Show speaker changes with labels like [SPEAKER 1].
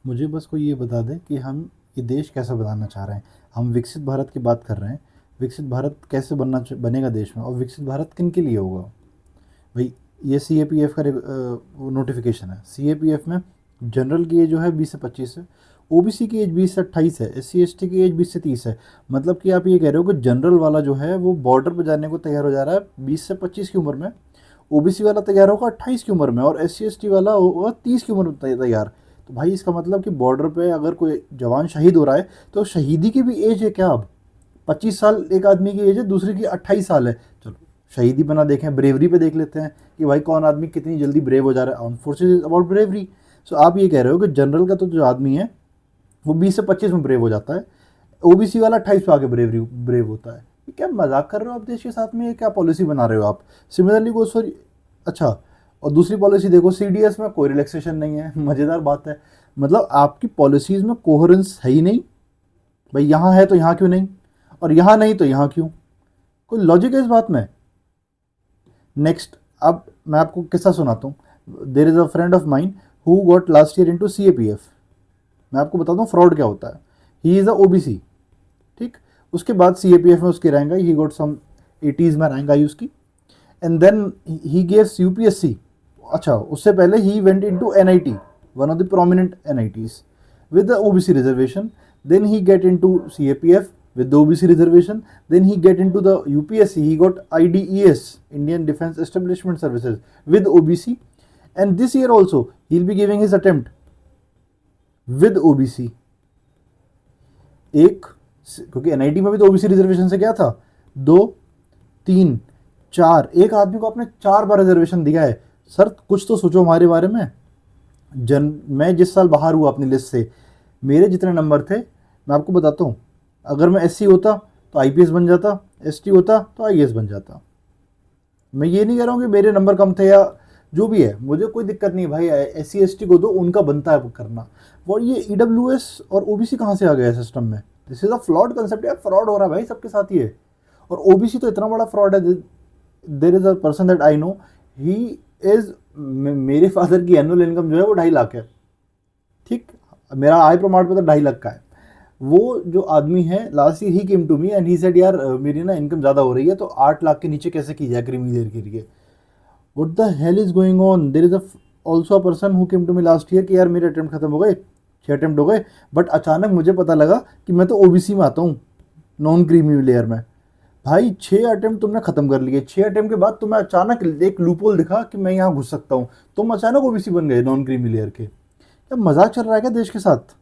[SPEAKER 1] मुझे बस कोई ये बता दे कि हम ये देश कैसा बनाना चाह रहे हैं। हम विकसित भारत की बात कर रहे हैं। विकसित भारत कैसे बनेगा देश में, और विकसित भारत किन के लिए होगा भाई। ये सी ए पी एफ का नोटिफिकेशन है। सी ए पी एफ में जनरल की एज जो है 20 से 25 है, ओ बी सी की एज 20 से 28 है, एस सी एस टी की एज 20 से 30 है। मतलब कि आप ये कह रहे हो कि जनरल वाला जो है वो बॉर्डर पर जाने को तैयार हो जा रहा है 20 से 25 की उम्र में, ओ बी सी वाला तैयार होगा 28 की उम्र में, और एस सी एस टी वाला होगा 30 की उम्र में तैयार। तो भाई इसका मतलब कि बॉर्डर पे अगर कोई जवान शहीद हो रहा है तो शहीदी की भी एज है क्या अब? 25 साल एक आदमी की एज है, दूसरे की 28 साल है। चलो शहीदी बना देखें, ब्रेवरी पे देख लेते हैं कि भाई कौन आदमी कितनी जल्दी ब्रेव हो जा रहा है। Arm forces is about bravery. So आप ये कह रहे हो कि जनरल का तो जो आदमी है वो 20 से 25 में ब्रेव हो जाता है, ओबीसी वाला 28 पे आके ब्रेव होता है। ये क्या मजाक कर रहे हो आप देश के साथ में? ये क्या पॉलिसी बना रहे हो आप? सिमिलरली गोज फॉर, अच्छा, और दूसरी पॉलिसी देखो, सीडीएस में कोई रिलैक्सेशन नहीं है। मज़ेदार बात है। मतलब आपकी पॉलिसीज़ में कोहेरेंस है ही नहीं। भाई यहाँ है तो यहाँ क्यों नहीं, और यहाँ नहीं तो यहाँ क्यों? कोई लॉजिक है इस बात में? नेक्स्ट, अब मैं आपको किस्सा सुनाता हूँ। There is a friend of mine who got last year into CAPF. मैं आपको बताता हूँ फ्रॉड क्या होता है। ही इज़ अ ओबीसी, ठीक। उसके बाद सीएपीएफ में उसकी rank I, he got some 80s में रैंक आई उसकी। And then he gaves UPSC. अच्छा, उससे पहले he went into NIT, one of the prominent NITs, with the OBC reservation. Then he get into CAPF with the OBC reservation. Then he get into the UPSC. He got IDES, Indian Defence Establishment Services, with OBC. And this year also he'll be giving his attempt with OBC. एक, क्योंकि NIT में भी तो OBC reservation से क्या था, 2, 3, 4, एक आदमी को आपने 4 बार रिजर्वेशन दिया है। सर कुछ तो सोचो हमारे बारे में। मैं जिस साल बाहर हुआ अपनी लिस्ट से, मेरे जितने नंबर थे मैं आपको बताता हूँ। अगर मैं एससी होता तो आईपीएस बन जाता, एसटी होता तो आईएएस बन जाता। मैं ये नहीं कह रहा हूँ कि मेरे नंबर कम थे या जो भी है, मुझे कोई दिक्कत नहीं भाई। एस सी एस टी को दो, उनका बनता है करना। और ये ईडब्ल्यूएस और ओबीसी कहाँ से आ गया है सिस्टम में? This is a flawed concept यार। फ्रॉड हो रहा है भाई सबके साथ ये। और ओबीसी तो इतना बड़ा फ्रॉड है। There is a person that I know, he is, मेरे फादर की एनुअल इनकम जो है वो 2.5 लाख है, ठीक। मेरा आय प्रमाण पत्र 2.5 लाख का है। वो जो आदमी है, last year he came to me and he said यार मेरी ना इनकम ज़्यादा हो रही है तो 8 लाख के नीचे कैसे की जाए क्रीमी लेयर के लिए। What the hell is going on? There is also a person who came to me last year कि यार मेरे अटेम्प्ट खत्म हो गए, 6 अटेम्प्ट हो गए, बट अचानक मुझे पता लगा कि मैं तो ओबीसी में आता हूँ, नॉन क्रीमी लेयर में। भाई 6 अटेम्प्ट तुमने खत्म कर लिए, 6 अटेम्प्ट के बाद तुम्हें अचानक एक लूपहोल दिखा कि मैं यहाँ घुस सकता हूँ, तुम अचानक ओबीसी बन गए नॉन क्रीमी लेयर के। क्या मजाक चल रहा है क्या देश के साथ?